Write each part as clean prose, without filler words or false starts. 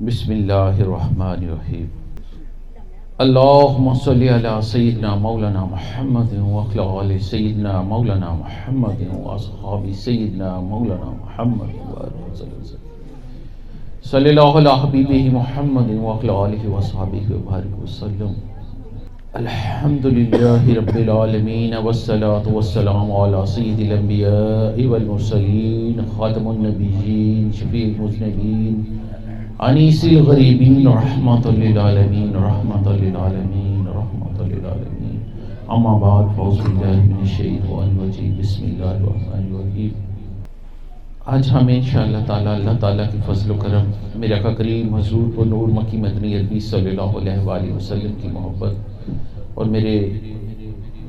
بسم اللہ الرحمن الرحیم اللہم صلی علی سیدنا مولانا محمد وعلی آل سیدنا مولانا محمد واصحاب سیدنا مولانا محمد صلی اللہ علی حبیبہ محمد وعلی آلہ وصحبہ وبارک وسلم۔ الحمدللہ رب العالمین والصلاة والسلام علی سید الانبیاء والمرسلین خاتم النبیین شفیع المذنبین انیس الغریبین رحمت للعالمین رحمت للعالمین رحمت للعالمین۔ اما بعد فاعوذ باللہ من الشیطان الرجیم بسم اللہ الرحمن الرحیم۔ آج ہمیں انشاءاللہ تعالی اللہ تعالیٰ کی فضل و کرم، میرے آقا کریم حضور پر نور مکی مدنی عربی صلی اللہ علیہ وآلہ وسلم کی محبت اور میرے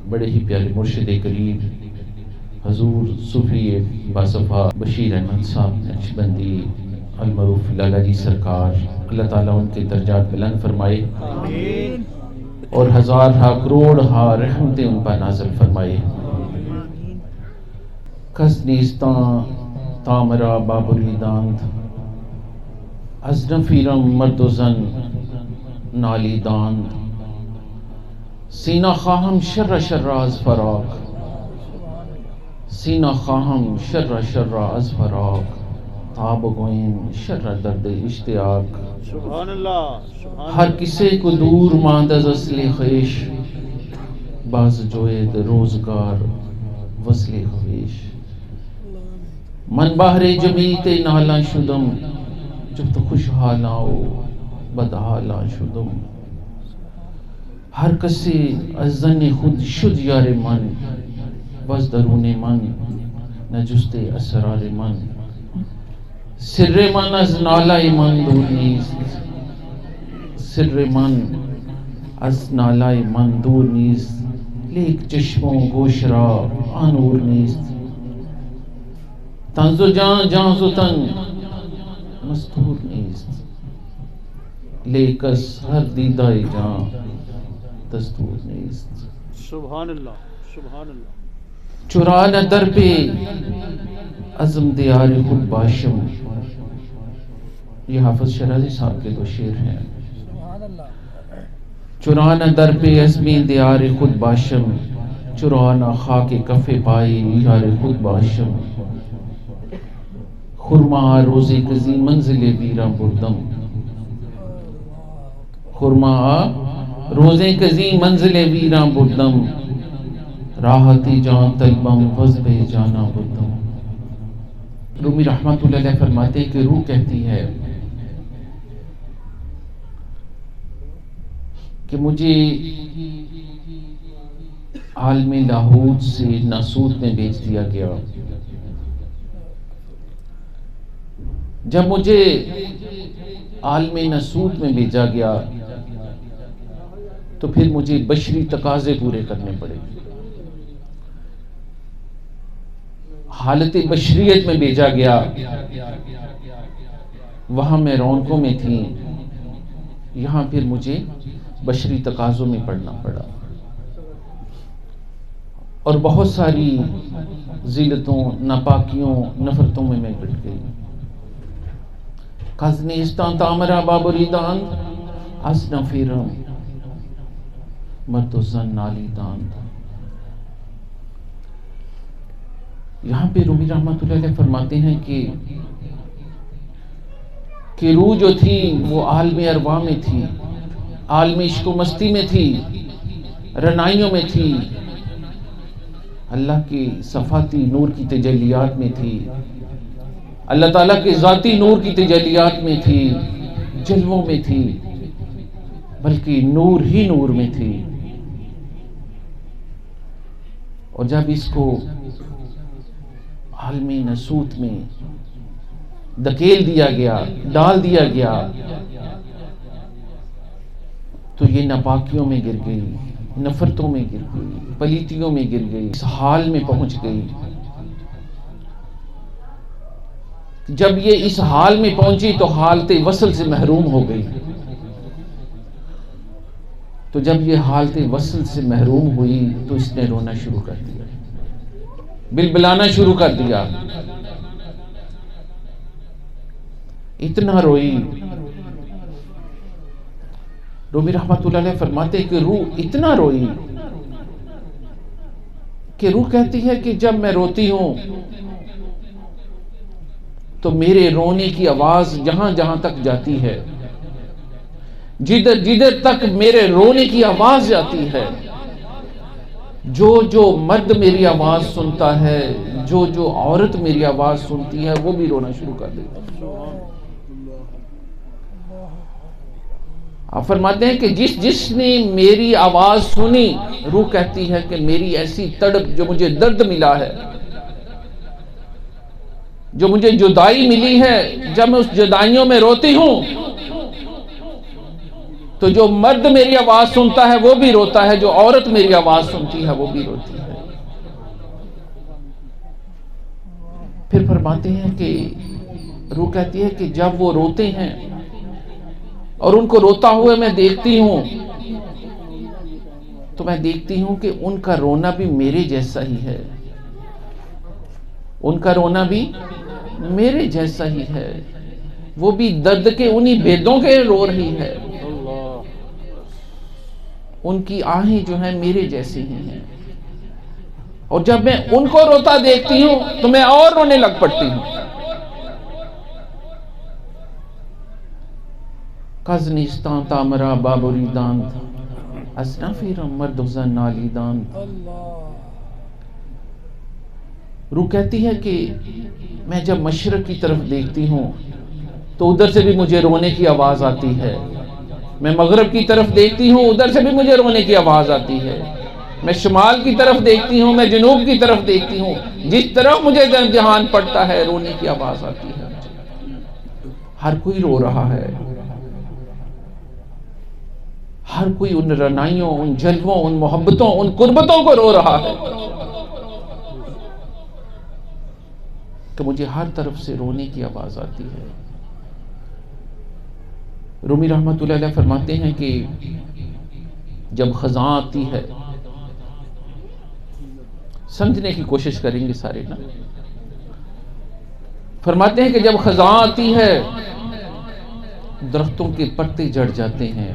بڑے ہی پیارے مرشد کریم حضور صوفی باصفا بشیر احمد صاحب نقشبندی المعروف لالا جی سرکار، اللہ تعالیٰ ان کے درجات بلند فرمائے آمین، اور ہزار ہا کروڑ ہا رحمتیں ان پر نازل فرمائے۔ کس نیستاں تامرا بابری داند از نفیرم مرد و زن نالی داند، سینہ خواہم شر شر از فراق، سینہ خواہم شر شر از فراق، تاب گوئیم شر درد اشتیاق۔ سبحان اللہ۔ ہر کسے کو دور ماند از اصل خویش، باز جوید روزگار وصل خویش۔ من بہر جمیت نالا شدم، جب تو خوشحالاں و بدحالاں شدم۔ ہر کسی از زن خود شد یار من، بس درون من نجست اسرار من۔ سر من از نالۂ من دور نیست، سر من از نالۂ من دور نیست، لیک چشم و گوش را آنور نیست۔ تنز و جان جان و تن مستور نیست، لیک از ہر دیدہ جان دستور نیست۔ سبحان اللہ، سبحان اللہ۔ چرانہ در پہ عزم دیار خود باشم، یہ حافظ شرازی صاحب کے دو شعر ہیں۔ چرانہ در پہ عزم دیار خود باشم، چرانہ خاک کف پائی یار خود باشم۔ خرما روزے کزی منزل ویراں بردم، خرما روزے کزی منزل ویراں بردم، راحتی جان طلبم وزب جانا بردم۔ رومی رحمت اللہ علیہ فرماتے کہ روح کہتی ہے کہ مجھے عالم لاہوت سے ناسوت میں بھیج دیا گیا۔ جب مجھے عالم ناسوت میں بھیجا گیا تو پھر مجھے بشری تقاضے پورے کرنے پڑے۔ حالت بشریت میں بھیجا گیا، وہاں میں رونقوں میں تھی، یہاں پھر مجھے بشری تقاضوں میں پڑنا پڑا، اور بہت ساری ذلتوں، ناپاکیوں، نفرتوں میں پٹ گئی۔ کز نیستان تامرا بابری داند از نفیرم مرد و زن نالی داند۔ یہاں پہ رومی رحمت اللہ علیہ فرماتے ہیں کہ روح جو تھی وہ عالم ارواح میں تھی، عالم عشق و مستی میں تھی، رنائیوں میں تھی، اللہ کی صفاتی نور کی تجلیات میں تھی، اللہ تعالیٰ کے ذاتی نور کی تجلیات میں تھی، جلووں میں تھی، بلکہ نور ہی نور میں تھی۔ اور جب اس کو عالم ناسوت میں دھکیل دیا گیا، ڈال دیا گیا، تو یہ ناپاکیوں میں گر گئی، نفرتوں میں گر گئی، پلیتیوں میں گر گئی، اس حال میں پہنچ گئی۔ جب یہ اس حال میں پہنچی تو حالت وصل سے محروم ہو گئی۔ تو جب یہ حالت وصل سے محروم ہوئی تو اس نے رونا شروع کر دیا، بلبلانا شروع کر دیا۔ اتنا روئی رومی رحمت اللہ علیہ فرماتے کہ روح اتنا روئی کہ روح کہتی ہے کہ جب میں روتی ہوں تو میرے رونے کی آواز جہاں جہاں تک جاتی ہے، جدھر جدھر تک میرے رونے کی آواز جاتی ہے، جو مرد میری آواز سنتا ہے، جو عورت میری آواز سنتی ہے، وہ بھی رونا شروع کر دیتا ہے۔ آپ فرماتے ہیں کہ جس نے میری آواز سنی، روح کہتی ہے کہ میری ایسی تڑپ، جو مجھے درد ملا ہے، جو مجھے جدائی ملی ہے، جب میں اس جدائیوں میں روتی ہوں تو جو مرد میری آواز سنتا ہے وہ بھی روتا ہے، جو عورت میری آواز سنتی ہے وہ بھی روتی ہے۔ پھر فرماتے ہیں کہ روح کہتی ہے کہ جب وہ روتے ہیں اور ان کو روتا ہوئے میں دیکھتی ہوں تو میں دیکھتی ہوں کہ ان کا رونا بھی میرے جیسا ہی ہے، ان کا رونا بھی میرے جیسا ہی ہے، وہ بھی درد کے انہی بھیدوں کے رو رہی ہے، ان کی آہیں جو ہیں میرے جیسی ہی ہیں، اور جب میں ان کو روتا دیکھتی ہوں تو میں اور رونے لگ پڑتی ہوں۔ کزنستان تامرا بابریدان اسنافیر مردوزن نالیدان۔ روح کہتی ہے کہ میں جب مشرق کی طرف دیکھتی ہوں تو ادھر سے بھی مجھے رونے کی آواز آتی ہے، میں مغرب کی طرف دیکھتی ہوں ادھر سے بھی مجھے رونے کی آواز آتی ہے، میں شمال کی طرف دیکھتی ہوں، میں جنوب کی طرف دیکھتی ہوں، جس طرف مجھے دھیان پڑتا ہے رونے کی آواز آتی ہے۔ ہر کوئی رو رہا ہے، ہر کوئی ان رنائیوں، ان جلووں، ان محبتوں، ان قربتوں کو رو رہا ہے کہ مجھے ہر طرف سے رونے کی آواز آتی ہے۔ رومی رحمت اللہ علیہ فرماتے ہیں کہ جب خزاں آتی ہے، سمجھنے کی کوشش کریں گے سارے نا، فرماتے ہیں کہ جب خزاں آتی ہے درختوں کے پتے جھڑ جاتے ہیں،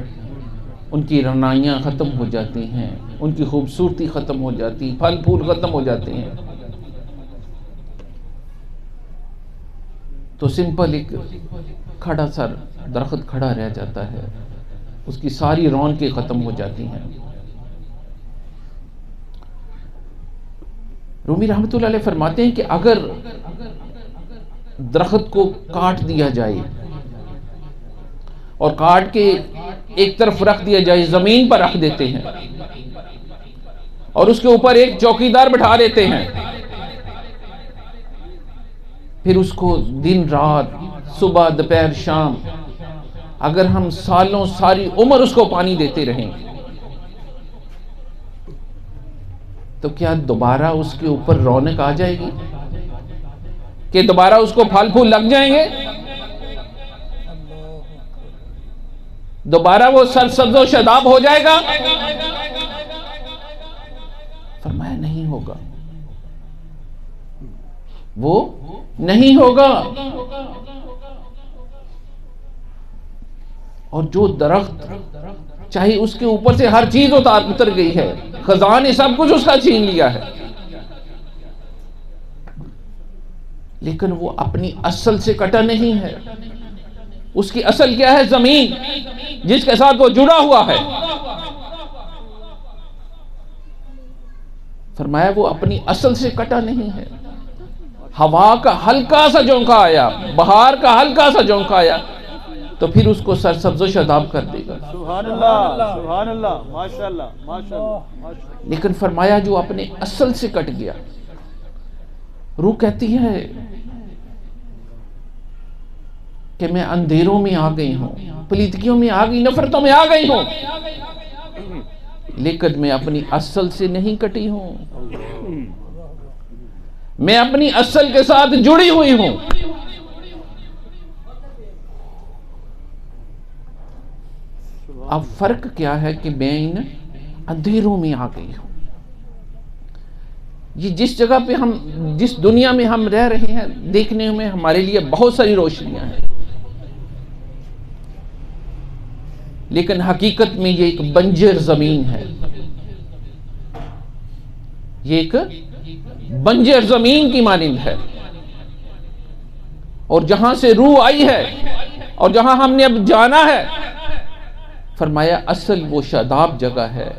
ان کی رونائیاں ختم ہو جاتی ہیں، ان کی خوبصورتی ختم ہو جاتی، پھل پھول ختم ہو جاتے ہیں، تو سمپل ایک کھڑا سا درخت کھڑا رہ جاتا ہے، اس کی ساری رونقیں ختم ہو جاتی ہیں۔ رومی رحمت اللہ علیہ فرماتے ہیں کہ اگر درخت کو کاٹ دیا جائے اور کاٹ کے ایک طرف رکھ دیا جائے، زمین پر رکھ دیتے ہیں اور اس کے اوپر ایک چوکیدار بٹھا دیتے ہیں، پھر اس کو دن رات، صبح دوپہر شام، اگر ہم سالوں ساری عمر اس کو پانی دیتے رہیں تو کیا دوبارہ اس کے اوپر رونق آ جائے گی؟ کہ دوبارہ اس کو پھل پھول لگ جائیں گے؟ دوبارہ وہ سرسبز و شاداب ہو جائے گا؟ فرمایا نہیں ہوگا، وہ نہیں ہوگا۔ اور جو درخت چاہے اس کے اوپر سے ہر چیز اتر گئی ہے، خزاں نے سب کچھ اس کا چھین لیا ہے، لیکن وہ اپنی اصل سے کٹا نہیں ہے۔ اس کی اصل کیا ہے؟ زمین جس کے ساتھ وہ جڑا ہوا ہے۔ فرمایا وہ اپنی اصل سے کٹا نہیں ہے۔ ہوا کا ہلکا سا جھونکا آیا، بہار کا ہلکا سا جھونکا آیا تو پھر اس کو سرسبز و شاداب کر دے گا۔ سبحان اللہ، سبحان اللہ، ماشاءاللہ، ماشاءاللہ۔ لیکن فرمایا جو اپنے اصل سے کٹ گیا، روح کہتی ہے کہ میں اندھیروں میں آ گئی ہوں، پلیتکیوں میں آ گئی، نفرتوں میں آ گئی ہوں، لیکن میں اپنی اصل سے نہیں کٹی ہوں، میں اپنی اصل کے ساتھ جڑی ہوئی ہوں۔ اب فرق کیا ہے کہ میں ان اندھیروں میں آ گئی ہوں۔ یہ جس جگہ پہ ہم، جس دنیا میں ہم رہ رہے ہیں، دیکھنے میں ہمارے لیے بہت ساری روشنیاں ہیں، لیکن حقیقت میں یہ ایک بنجر زمین ہے، یہ ایک بنجر زمین کی مانند ہے، اور جہاں سے روح آئی ہے اور جہاں ہم نے اب جانا ہے، فرمایا اصل وہ شاداب جگہ ہے،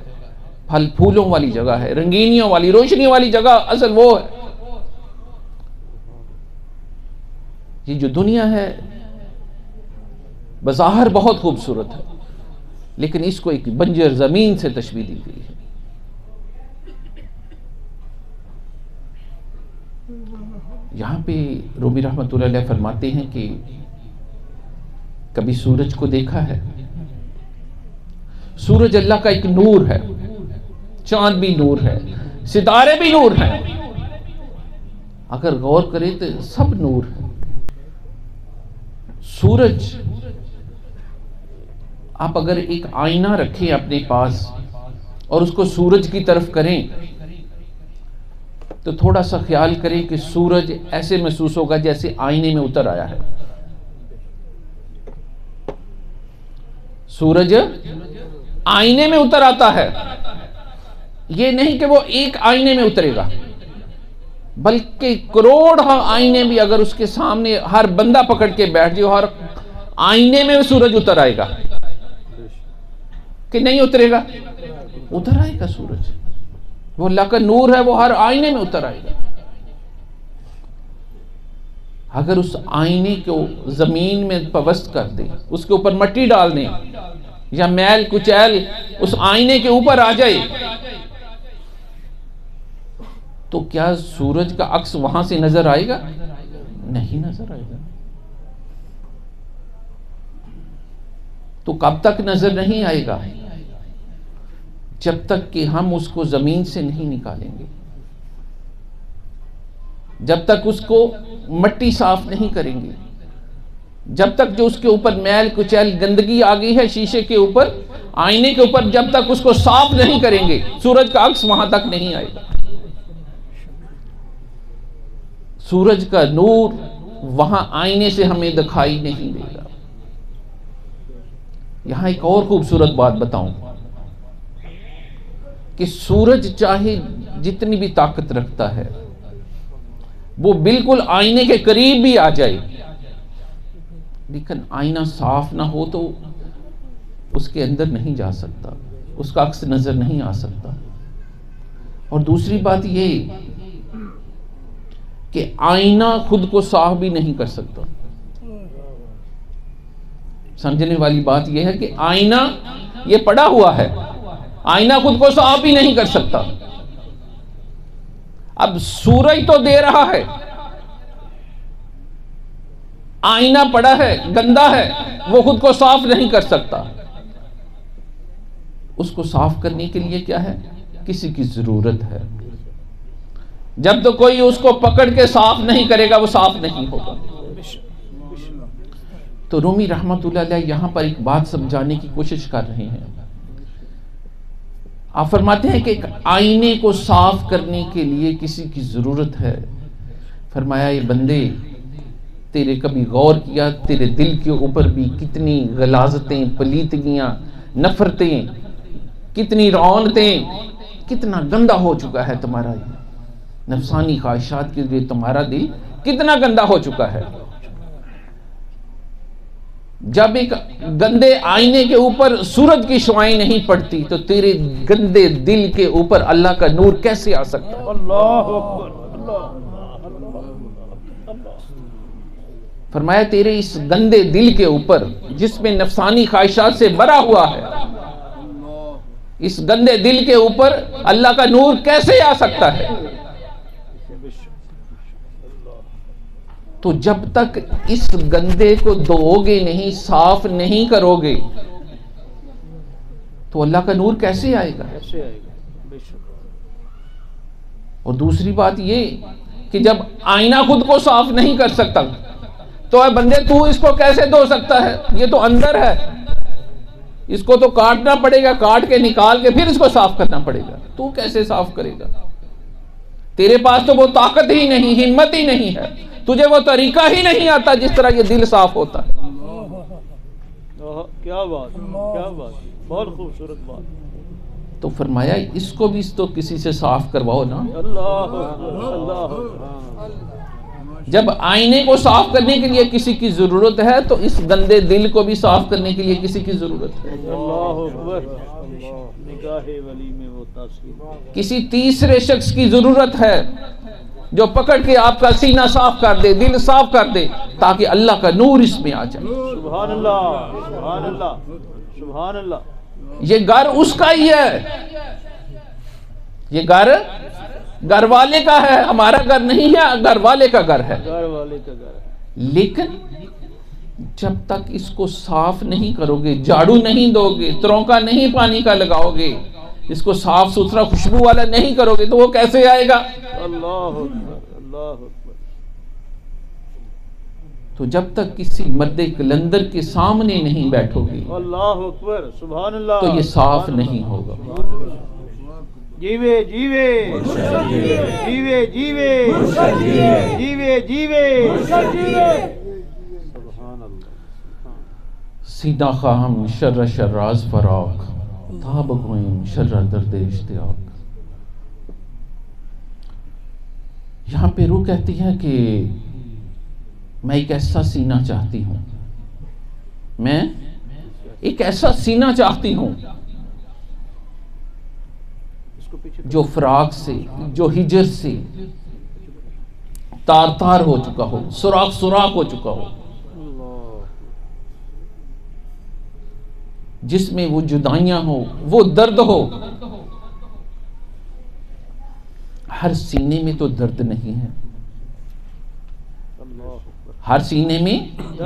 پھل پھولوں والی جگہ ہے، رنگینیوں والی، روشنی والی جگہ اصل وہ ہے۔ یہ جو دنیا ہے بظاہر بہت خوبصورت ہے، لیکن اس کو ایک بنجر زمین سے تشبیہ دی گئی ہے۔ یہاں پہ رومی رحمۃ اللہ علیہ فرماتے ہیں کہ کبھی سورج کو دیکھا ہے؟ سورج اللہ کا ایک نور ہے، چاند بھی نور ہے، ستارے بھی نور ہیں، اگر غور کریں تو سب نور ہے۔ سورج، آپ اگر ایک آئینہ رکھیں اپنے پاس اور اس کو سورج کی طرف کریں تو تھوڑا سا خیال کریں کہ سورج ایسے محسوس ہوگا جیسے آئینے میں اتر آیا ہے۔ سورج آئینے میں اتر آتا ہے، یہ نہیں کہ وہ ایک آئینے میں اترے گا، بلکہ کروڑ آئینے بھی اگر اس کے سامنے ہر بندہ پکڑ کے بیٹھ جائے، ہر آئینے میں سورج اتر آئے گا کہ نہیں اترے گا؟ اتر آئے گا سورج، وہ اللہ کا نور ہے، وہ ہر آئینے میں اتر آئے گا۔ اگر اس آئینے کو زمین میں پوست کر دیں، اس کے اوپر مٹی ڈال دیں یا میل کچیل اس آئینے کے اوپر آ جائے تو کیا سورج کا عکس وہاں سے نظر آئے گا؟ نہیں نظر آئے گا۔ تو کب تک نظر نہیں آئے گا؟ جب تک کہ ہم اس کو زمین سے نہیں نکالیں گے، جب تک اس کو مٹی صاف نہیں کریں گے، جب تک جو اس کے اوپر میل کچیل گندگی آ گئی ہے شیشے کے اوپر، آئینے کے اوپر، جب تک اس کو صاف نہیں کریں گے سورج کا عکس وہاں تک نہیں آئے گا۔ سورج کا نور وہاں آئینے سے ہمیں دکھائی نہیں دے گا۔ یہاں ایک اور خوبصورت بات بتاؤں کہ سورج چاہے جتنی بھی طاقت رکھتا ہے، وہ بالکل آئینے کے قریب بھی آ جائے، لیکن آئینہ صاف نہ ہو تو اس کے اندر نہیں جا سکتا، اس کا عکس نظر نہیں آ سکتا۔ اور دوسری بات یہ کہ آئینہ خود کو صاف بھی نہیں کر سکتا۔ سمجھنے والی بات یہ ہے کہ آئینہ یہ پڑا ہوا ہے، آئینہ خود کو صاف بھی نہیں کر سکتا۔ اب سورج تو دے رہا ہے، آئینہ پڑا ہے، گندا ہے، وہ خود کو صاف نہیں کر سکتا۔ اس کو صاف کرنے کے لیے کیا ہے؟ کسی کی ضرورت ہے۔ جب تو کوئی اس کو پکڑ کے صاف نہیں کرے گا وہ صاف نہیں ہوگا۔ تو رومی رحمت اللہ علیہ یہاں پر ایک بات سمجھانے کی کوشش کر رہے ہیں۔ آپ فرماتے ہیں کہ ایک آئینے کو صاف کرنے کے لیے کسی کی ضرورت ہے۔ فرمایا یہ بندے تیرے کبھی غور کیا تیرے دل کے اوپر بھی کتنی غلاظتیں، پلیتگیاں، نفرتیں، کتنی رعونتیں، کتنا گندا ہو چکا ہے تمہارا نفسانی خواہشات کے لیے تمہارا دل کتنا گندا ہو چکا ہے۔ جب ایک گندے آئینے کے اوپر سورج کی شعاعیں نہیں پڑتی تو تیرے گندے دل کے اوپر اللہ کا نور کیسے آ سکتا ہے؟ اللہ اکبر۔ فرمایا تیرے اس گندے دل کے اوپر جس میں نفسانی خواہشات سے بھرا ہوا ہے، اس گندے دل کے اوپر اللہ کا نور کیسے آ سکتا ہے؟ تو جب تک اس گندے کو دھو گے نہیں، صاف نہیں کرو گے تو اللہ کا نور کیسے آئے گا؟ اور دوسری بات یہ کہ جب آئینہ خود کو صاف نہیں کر سکتا تو اے بندے تو اس کو کیسے دھو سکتا ہے؟ یہ تو اندر ہے، اس کو تو کاٹنا پڑے گا، کاٹ کے نکال کے پھر اس کو صاف کرنا پڑے گا۔ تو کیسے صاف کرے گا؟ تیرے پاس تو وہ طاقت ہی نہیں، ہمت ہی نہیں ہے، تجھے وہ طریقہ ہی نہیں آتا جس طرح یہ دل صاف ہوتا ہے۔ کیا بات، کیا بات، بہت خوبصورت بات. تو فرمایا اس کو بھی تو کسی سے صاف کرواؤ نا. اللہ اکبر، اللہ اکبر. جب آئینے کو صاف کرنے کے لیے کسی کی ضرورت ہے تو اس گندے دل کو بھی صاف کرنے کے لیے کسی کی ضرورت ہے. اللہ اکبر. نگاہ ولی میں وہ تاثیر. کسی تیسرے شخص کی ضرورت ہے جو پکڑ کے آپ کا سینہ صاف کر دے، دل صاف کر دے، تاکہ اللہ کا نور اس میں آ جائے. سبحان اللہ، سبحان اللہ، سبحان اللہ. یہ گھر اس کا ہی ہے، یہ گھر والے کا ہے، ہمارا گھر نہیں ہے، گھر والے کا گھر ہے. گھر والے کا گھر ہے. لیکن جب تک اس کو صاف نہیں کرو گے، جھاڑو نہیں دو گے، ترونکا نہیں پانی کا لگاؤ گے، اس کو صاف ستھرا خوشبو والا نہیں کرو گے تو وہ کیسے آئے گا؟ اللہ اکبر، اللہ اکبر. تو جب تک کسی مرد کلندر کے سامنے نہیں بیٹھو گے اللہ اکبر، سبحان اللہ، تو یہ صاف نہیں ہوگا. جیوے جیوے جیوے جیوے جیوے جیوے. سبحان اللہ. سیدہ خواہم شر شراز فراق تاب گوئم شر درد اشتیاق. یہاں پہ روح کہتی ہے کہ میں ایک ایسا سینہ چاہتی ہوں، میں ایک ایسا سینہ چاہتی ہوں جو فراق سے، جو ہجر سے تار تار ہو چکا ہو، سوراخ سوراخ ہو چکا ہو، جس میں وہ جدائیاں ہو، وہ درد ہو. ہر سینے میں تو درد نہیں ہے، ہر سینے میں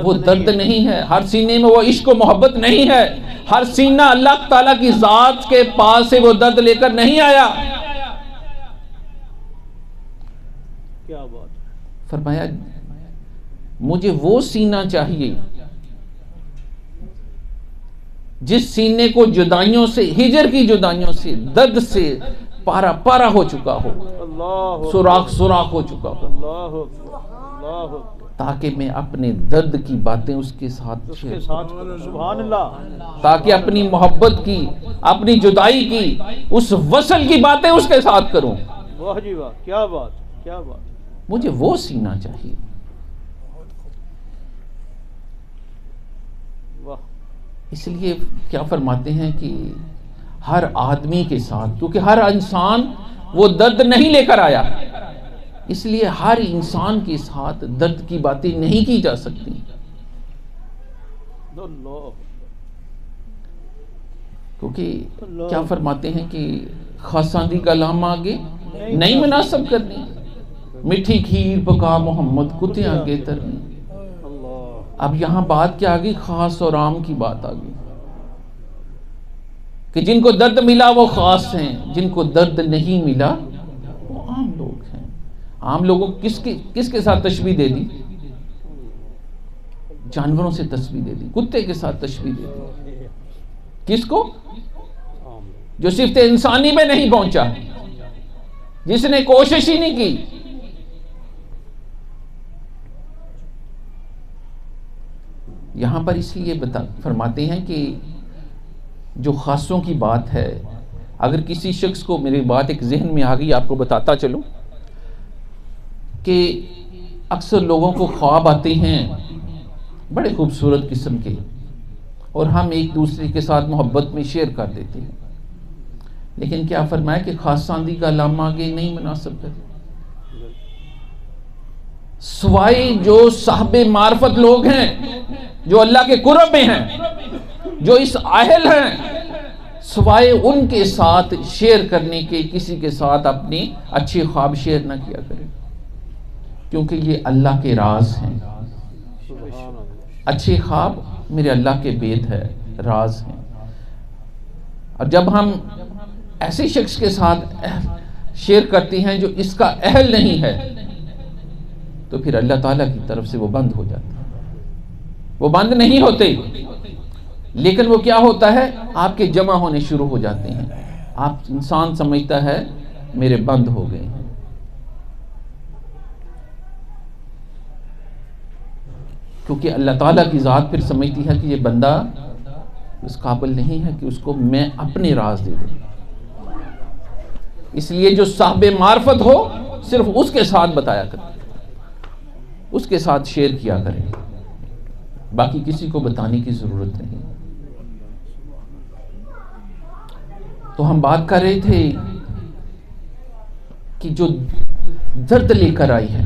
وہ درد نہیں ہے، ہر سینے میں وہ عشق و محبت نہیں ہے، ہر سینہ اللہ تعالیٰ کی ذات کے پاس سے وہ درد لے کر نہیں آیا. کیا بات. فرمایا مجھے وہ سینہ چاہیے جس سینے کو جدائیوں سے، ہجر کی جدائیوں سے، درد سے پارا پارا ہو چکا ہو، اللہ سوراخ سوراخ ہو چکا ہو، اللہ اکبر، اللہ اکبر. تاکہ میں اپنے درد کی باتیں اس کے ساتھ اس کے ساتھ کروں. سبحان اللہ. تاکہ اپنی محبت کی، اپنی جدائی کی، اس وصل کی باتیں اس کے ساتھ کروں. واہ جی واہ، کیا بات، کیا بات. مجھے وہ سینہ چاہیے. واہ. اس لیے کیا فرماتے ہیں کہ ہر آدمی کے ساتھ، کیونکہ ہر انسان وہ درد نہیں لے کر آیا، اس لیے ہر انسان کے ساتھ درد کی باتیں نہیں کی جا سکتی. کیونکہ کیا فرماتے ہیں کہ خاصاندی کا لام آگے نہیں مناسب کرنی، میٹھی کھیر پکا محمد کتے آگے ترنی. اب یہاں بات کیا آگئی؟ خاص اور عام کی بات آگئی کہ جن کو درد ملا وہ خاص ہیں، جن کو درد نہیں ملا وہ عام لوگ ہیں. عام لوگوں کس کے ساتھ تشبیہ دے دی؟ جانوروں سے تشبیہ دے دی، کتے کے ساتھ تشبیہ دے دی. کس کو؟ جو صفت انسانی میں نہیں پہنچا، جس نے کوشش ہی نہیں کی. یہاں پر اس لیے فرماتے ہیں کہ جو خاصوں کی بات ہے، اگر کسی شخص کو، میری بات ایک ذہن میں آ گئی آپ کو بتاتا چلوں کہ اکثر لوگوں کو خواب آتے ہیں بڑے خوبصورت قسم کے، اور ہم ایک دوسرے کے ساتھ محبت میں شیئر کر دیتے ہیں، لیکن کیا فرمایا کہ خاصاندی کا لام آگے نہیں مناسب کرتے، سوائے جو صاحب معرفت لوگ ہیں، جو اللہ کے قرب میں ہیں، جو اس اہل ہیں، سوائے ان کے ساتھ شیئر کرنے کے کسی کے ساتھ اپنے اچھے خواب شیئر نہ کیا کریں، کیونکہ یہ اللہ کے راز ہیں. اچھے خواب میرے اللہ کے بید ہے، راز ہیں. اور جب ہم ایسے شخص کے ساتھ شیئر کرتے ہیں جو اس کا اہل نہیں ہے تو پھر اللہ تعالیٰ کی طرف سے وہ بند ہو جاتا ہے. وہ بند نہیں ہوتے، لیکن وہ کیا ہوتا ہے؟ آپ کے جمع ہونے شروع ہو جاتے ہیں. آپ انسان سمجھتا ہے میرے بند ہو گئے ہیں. کیونکہ اللہ تعالیٰ کی ذات پھر سمجھتی ہے کہ یہ بندہ اس قابل نہیں ہے کہ اس کو میں اپنے راز دے دوں. اس لیے جو صاحب معرفت ہو صرف اس کے ساتھ بتایا کرے, اس کے ساتھ شیئر کیا کرے, باقی کسی کو بتانے کی ضرورت نہیں. تو ہم بات کر رہے تھے کہ جو درد لے کر آئی ہے,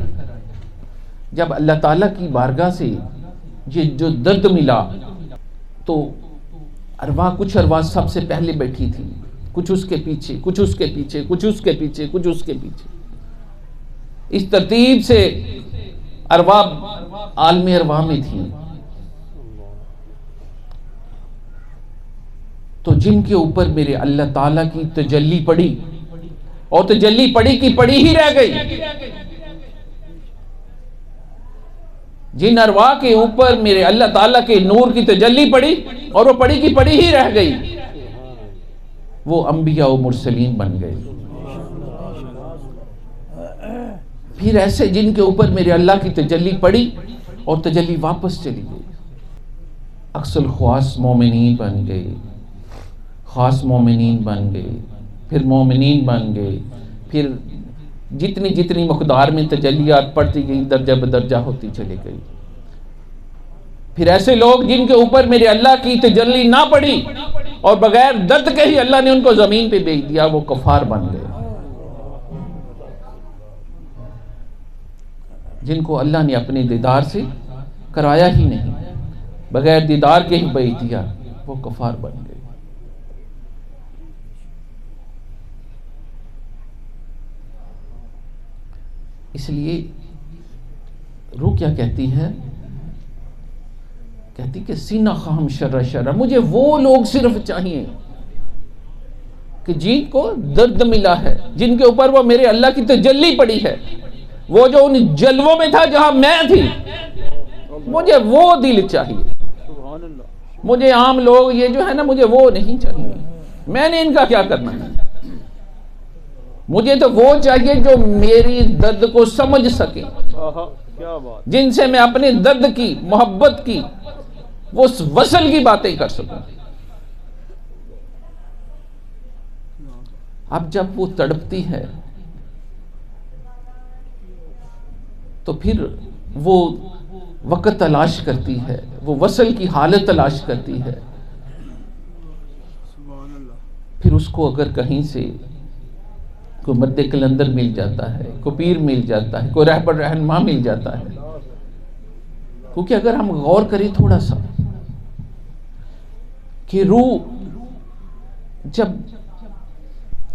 جب اللہ تعالیٰ کی بارگاہ سے یہ جو درد ملا تو کچھ ارواح سب سے پہلے بیٹھی تھی, کچھ اس کے پیچھے, کچھ اس کے پیچھے, کچھ اس کے پیچھے, کچھ اس کے پیچھے. اس ترتیب سے ارواح عالم ارواح میں تھی. تو جن کے اوپر میرے اللہ تعالیٰ کی تجلی پڑی, اور تجلی پڑی کی پڑی ہی رہ گئی. جن ارواح کے اوپر میرے اللہ تعالیٰ کے نور کی تجلی پڑی اور وہ پڑی کی پڑی ہی رہ گئی, وہ انبیاء و مرسلین بن گئے. پھر ایسے جن کے اوپر میرے اللہ کی تجلی پڑی اور تجلی واپس چلی گئی, اکثر الخواص مومنین بن گئے, خاص مومنین بن گئے, پھر مومنین بن گئے, پھر جتنی مقدار میں تجلیات پڑتی گئی درجہ بدرجہ ہوتی چلی گئی. پھر ایسے لوگ جن کے اوپر میرے اللہ کی تجلی نہ پڑی اور بغیر درد کے ہی اللہ نے ان کو زمین پہ بھیج دیا, وہ کفار بن گئے. جن کو اللہ نے اپنے دیدار سے کرایا ہی نہیں, بغیر دیدار کے ہی بھیج دیا, وہ کفار بن گئے. اس لیے روح کیا کہتی ہے, کہتی کہ سینہ خام شر شر, مجھے وہ لوگ صرف چاہیے کہ جن کو درد ملا ہے, جن کے اوپر وہ میرے اللہ کی تجلی پڑی ہے, وہ جو ان جلووں میں تھا جہاں میں تھی, مجھے وہ دل چاہیے. مجھے عام لوگ یہ جو ہے نا, مجھے وہ نہیں چاہیے. میں نے ان کا کیا کرنا ہے, مجھے تو وہ چاہیے جو میری درد کو سمجھ سکے, جن سے میں اپنے درد کی, محبت کی, وہ وصل کی باتیں کر سکوں. اب جب وہ تڑپتی ہے تو پھر وہ وقت تلاش کرتی ہے, وہ وصل کی حالت تلاش کرتی ہے. پھر اس کو اگر کہیں سے کوئی مد کلندر مل جاتا ہے, کوئی پیر مل جاتا ہے, کوئی رہبر رہنما مل جاتا ہے, کیونکہ اگر ہم غور کریں تھوڑا سا کہ روح جب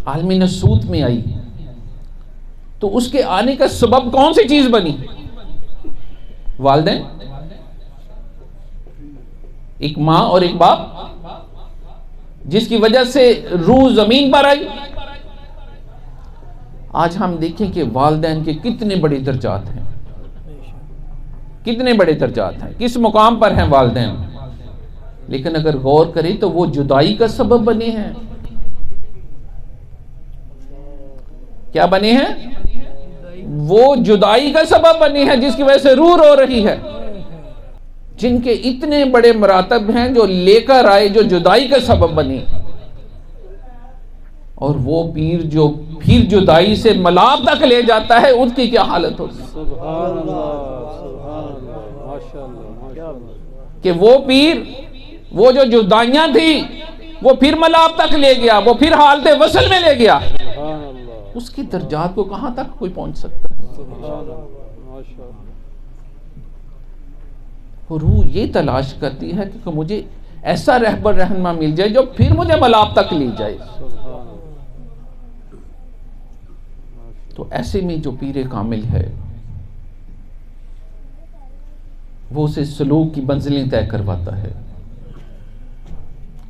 عالم ناسوت میں آئی تو اس کے آنے کا سبب کون سی چیز بنی؟ والدین, ایک ماں اور ایک باپ, جس کی وجہ سے روح زمین پر آئی. آج ہم دیکھیں کہ والدین کے کتنے بڑے درجات ہیں, کتنے بڑے درجات ہیں, کس مقام پر ہیں والدین. لیکن اگر غور کریں تو وہ جدائی کا سبب بنے ہیں. کیا بنے ہیں؟ وہ جدائی کا سبب بنے ہیں, جس کی وجہ سے روح رو رہی ہے. جن کے اتنے بڑے مراتب ہیں جو لے کر آئے, جو جدائی کا سبب بنے. اور وہ پیر جو پھر جدائی سے ملاب تک لے جاتا ہے, اس کی کیا حالت ہوتی ہے. سبحان اللہ, سبحان اللہ, ماشاءاللہ. کہ وہ پیر, وہ جو جدائیاں تھی وہ پھر ملاب تک لے گیا, وہ پھر حالت وصل میں لے گیا. سبحان اللہ, اس کی درجات کو کہاں تک کوئی پہنچ سکتا ہے. سبحان اللہ, ماشاءاللہ. روح یہ تلاش کرتی ہے کہ مجھے ایسا رہبر رہنما مل جائے جو پھر مجھے ملاب تک لے جائے. تو ایسے میں جو پیر کامل ہے وہ اسے سلوک کی منزلیں طے کرواتا ہے,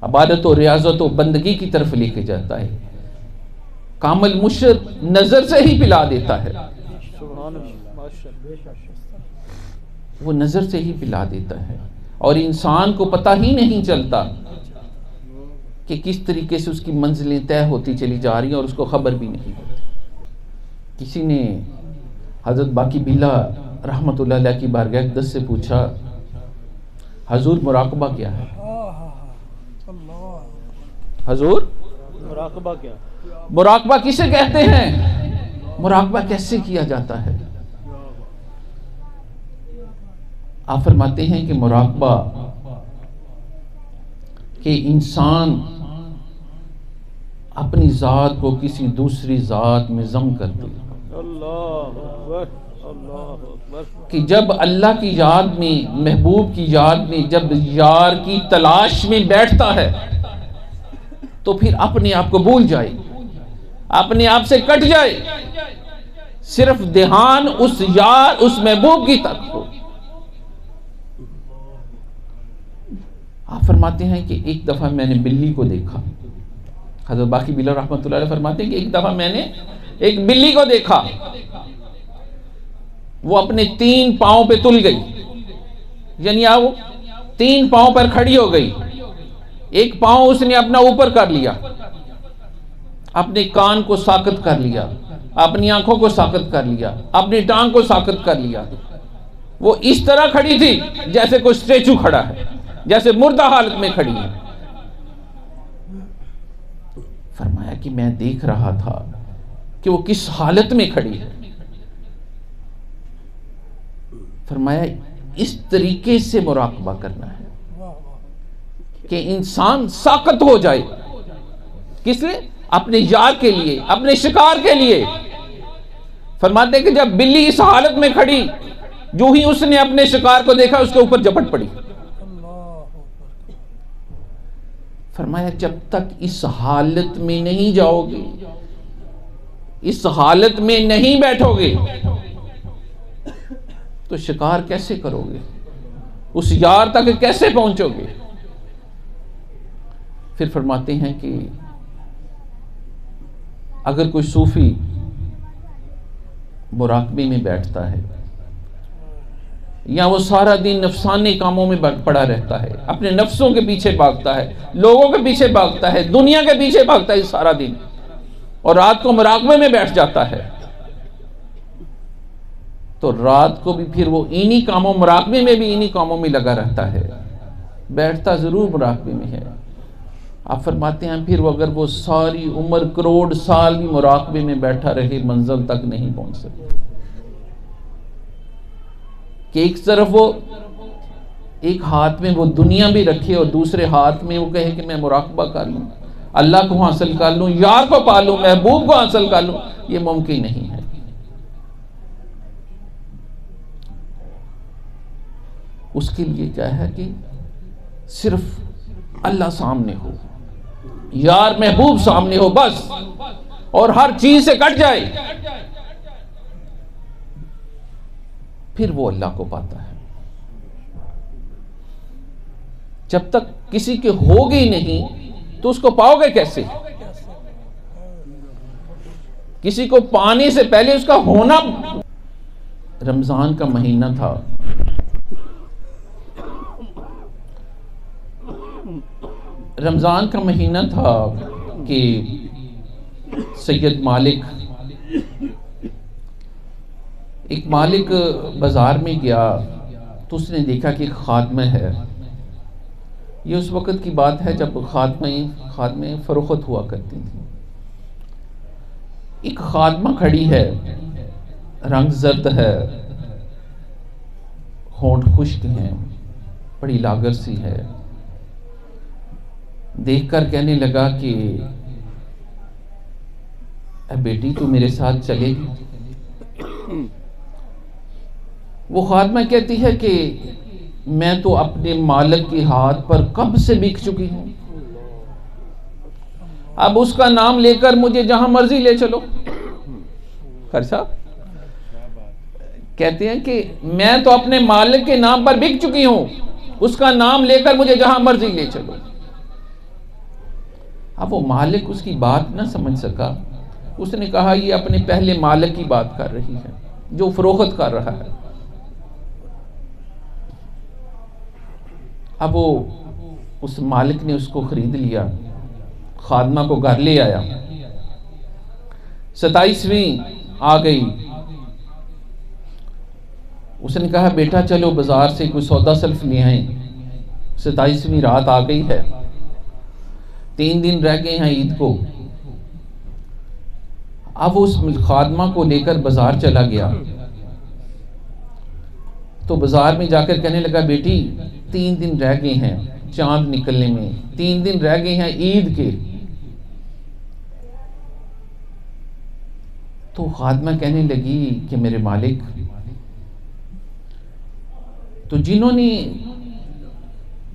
عبادت و ریاضت و بندگی کی طرف لے کے جاتا ہے. کامل مرشد نظر سے ہی پلا دیتا ہے, وہ نظر سے ہی پلا دیتا ہے, اور انسان کو پتہ ہی نہیں چلتا کہ کس طریقے سے اس کی منزلیں طے ہوتی چلی جا رہی ہیں اور اس کو خبر بھی نہیں ہوتی. کسی نے حضرت باقی بلا رحمت اللہ علیہ کی بارگاہ اقدس سے پوچھا, حضور مراقبہ کیا ہے؟ حضور مراقبہ کیا؟ مراقبہ کسے کہتے ہیں؟ مراقبہ کیسے کیا جاتا ہے؟ آپ فرماتے ہیں کہ مراقبہ کہ انسان اپنی ذات کو کسی دوسری ذات میں ضم کر دے. اللہ اکبر، اللہ اکبر. کہ جب اللہ کی یاد میں، محبوب کی یاد میں، جب یار کی تلاش میں بیٹھتا ہے تو پھر اپنے آپ کو بھول جائے، اپنے آپ سے کٹ جائے، صرف دھیان اس یار، اس محبوب کی طرف ہو. آپ فرماتے ہیں کہ ایک دفعہ میں نے بلی کو دیکھا. حضرت باقی بلال رحمۃ اللہ علیہ فرماتے ہیں کہ ایک دفعہ میں نے ایک بلی کو دیکھا، وہ اپنے 3 پاؤں پہ تل گئی، یعنی وہ 3 پاؤں پر کھڑی ہو گئی. ایک پاؤں اس نے اپنا اوپر کر لیا، اپنے کان کو ساکت کر لیا، اپنی آنکھوں کو ساکت کر لیا، اپنی ٹانگ کو ساکت کر لیا. وہ اس طرح کھڑی تھی جیسے کوئی اسٹیچو کھڑا ہے، جیسے مردہ حالت میں کھڑی ہے. فرمایا کہ میں دیکھ رہا تھا کہ وہ کس حالت میں کھڑی ہے. فرمایا اس طریقے سے مراقبہ کرنا ہے کہ انسان ساکت ہو جائے. کس لیے؟ اپنے یار کے لیے، اپنے شکار کے لیے. فرماتے ہیں کہ جب بلی اس حالت میں کھڑی، جو ہی اس نے اپنے شکار کو دیکھا اس کے اوپر جھپٹ پڑی. فرمایا جب تک اس حالت میں نہیں جاؤ گے، اس حالت میں نہیں بیٹھو گے تو شکار کیسے کرو گے؟ اس یار تک کیسے پہنچو گے؟ پھر فرماتے ہیں کہ اگر کوئی صوفی مراقبے میں بیٹھتا ہے یا وہ سارا دن نفسانی کاموں میں پڑا رہتا ہے، اپنے نفسوں کے پیچھے بھاگتا ہے، لوگوں کے پیچھے بھاگتا ہے، دنیا کے پیچھے بھاگتا ہے سارا دن، اور رات کو مراقبے میں بیٹھ جاتا ہے، تو رات کو بھی پھر وہ انہی کاموں، مراقبے میں بھی انہی کاموں میں لگا رہتا ہے. بیٹھتا ضرور مراقبے میں ہے. آپ فرماتے ہیں پھر اگر وہ ساری عمر کروڑ سال بھی مراقبے میں بیٹھا رہے، منزل تک نہیں پہنچ سکے. کہ ایک طرف وہ ایک ہاتھ میں وہ دنیا بھی رکھے اور دوسرے ہاتھ میں وہ کہے کہ میں مراقبہ کر لوں، اللہ کو حاصل کر لوں، یار کو پا لوں، محبوب کو حاصل کر لوں، یہ ممکن نہیں ہے. اس کے لیے کیا ہے کہ صرف اللہ سامنے ہو، یار محبوب سامنے ہو بس، اور ہر چیز سے کٹ جائے، پھر وہ اللہ کو پاتا ہے. جب تک کسی کے ہوگی نہیں تو اس کو پاؤ گے کیسے؟ کسی کو پانے سے پہلے اس کا ہونا. رمضان کا مہینہ تھا، رمضان کا مہینہ تھا کہ سید مالک، ایک مالک بازار میں گیا تو اس نے دیکھا کہ ایک خادمہ ہے. یہ اس وقت کی بات ہے جب خادمیں فروخت ہوا کرتی تھیں. ایک خادمہ کھڑی ہے، رنگ زرد ہے، ہونٹ خشک ہیں، بڑی لاغر سی ہے. دیکھ کر کہنے لگا کہ اے بیٹی تو میرے ساتھ چلے گی؟ وہ خادمہ کہتی ہے کہ میں تو اپنے مالک کے ہاتھ پر کب سے بک چکی ہوں، اب اس کا نام لے کر مجھے جہاں مرضی لے چلو. خرچہ کہتے ہیں کہ میں تو اپنے مالک کے نام پر بک چکی ہوں، اس کا نام لے کر مجھے جہاں مرضی لے چلو. اب وہ مالک اس کی بات نہ سمجھ سکا. اس نے کہا یہ اپنے پہلے مالک کی بات کر رہی ہے جو فروخت کر رہا ہے. اب وہ اس مالک نے اس کو خرید لیا، خادمہ کو گھر لے آیا. 27ویں آ گئی. اس نے کہا بیٹا چلو بازار سے کوئی سودا سلف لے آئیں. 27ویں رات آ گئی ہے. 3 دن رہ گئے ہیں عید کو. اب اس خادمہ کو لے کر بازار چلا گیا تو بازار میں جا کر کہنے لگا بیٹی 3 دن رہ گئے ہیں چاند نکلنے میں, 3 دن رہ گئے ہیں عید کے. تو خادمہ کہنے لگی کہ میرے مالک, تو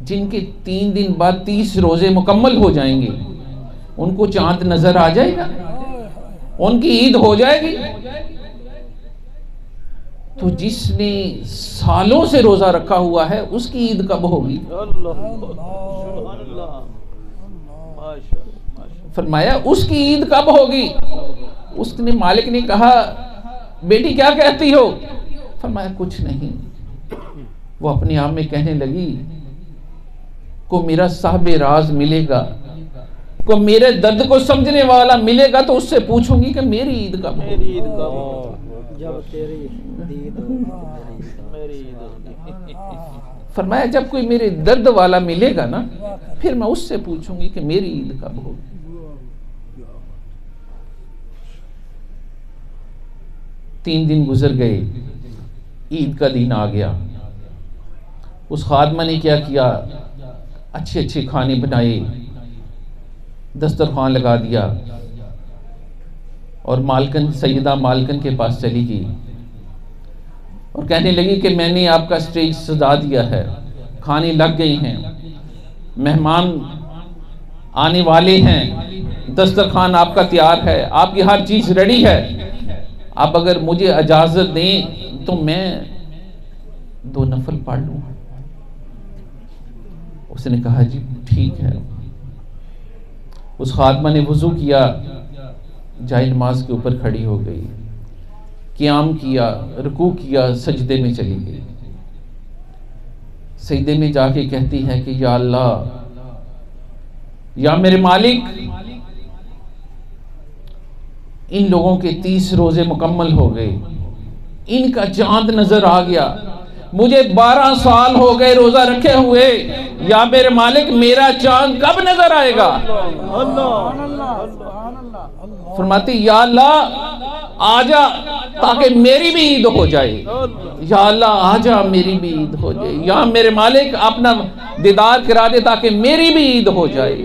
جن کے 3 دن بعد 30 روزے مکمل ہو جائیں گے ان کو چاند نظر آ جائے گا, ان کی عید ہو جائے گی. تو جس نے سالوں سے روزہ رکھا ہوا ہے اس کی عید کب ہوگی؟ فرمایا اس کی عید کب ہوگی؟ اس نے مالک نے کہا بیٹی کیا کہتی ہو؟ فرمایا کچھ نہیں. وہ اپنے آپ میں کہنے لگی کو میرا صاحب راز ملے گا, کو میرے درد کو سمجھنے والا ملے گا تو اس سے پوچھوں گی کہ میری عید کب ہوگی. فرمایا جب کوئی میرے درد والا ملے گا نا پھر میں اس سے پوچھوں گی کہ میری عید کب ہوگی. تین دن گزر گئے, عید کا دن آ گیا. اس خادمہ نے کیا کیا, اچھے اچھے کھانے بنائے, دسترخوان لگا دیا اور مالکن سیدہ مالکن کے پاس چلی گئی اور کہنے لگی کہ میں نے آپ کا سٹیج سجا دیا ہے, کھانے لگ گئی ہیں, مہمان آنے والے ہیں, دسترخوان آپ کا تیار ہے, آپ کی ہر چیز ریڈی ہے, آپ اگر مجھے اجازت دیں تو میں 2 نفل پڑھ لوں. اس نے کہا جی ٹھیک ہے. اس خادمہ نے وضو کیا, جائے نماز کے اوپر کھڑی ہو گئی, قیام کیا, رکوع کیا, سجدے میں چلی گئی. سجدے میں جا کے کہتی ہے کہ یا اللہ, یا میرے مالک, ان لوگوں کے 30 روزے مکمل ہو گئے, ان کا چاند نظر آ گیا, مجھے 12 سال ہو گئے روزہ رکھے ہوئے, یا میرے مالک میرا چاند کب نظر آئے گا؟ فرماتی یا اللہ آجا تاکہ میری بھی عید ہو جائے, یا اللہ آجا میری بھی عید ہو جائے, یا میرے مالک اپنا دیدار کرا دے تاکہ میری بھی عید ہو جائے,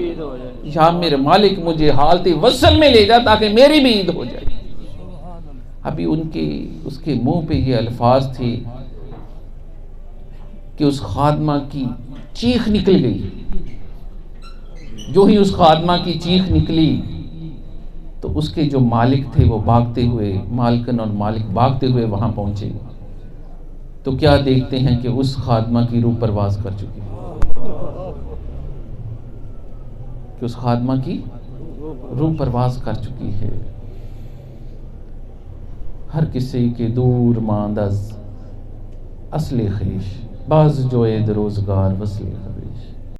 یا میرے مالک مجھے حالت وصل میں لے جا تاکہ میری بھی عید ہو جائے. ابھی اس کے منہ پہ یہ الفاظ تھے کہ اس خادمہ کی چیخ نکل گئی. جو ہی اس خادمہ کی چیخ نکلی تو اس کے جو مالک تھے وہ بھاگتے ہوئے, مالکن اور مالک بھاگتے ہوئے وہاں پہنچے تو کیا دیکھتے ہیں کہ اس خادمہ کی روح پرواز کر چکی ہے, کہ اس خادمہ کی روح پرواز کر چکی ہے. ہر کسی کے دور ماند از اصل خویش, باز جوئے دروزگار وصل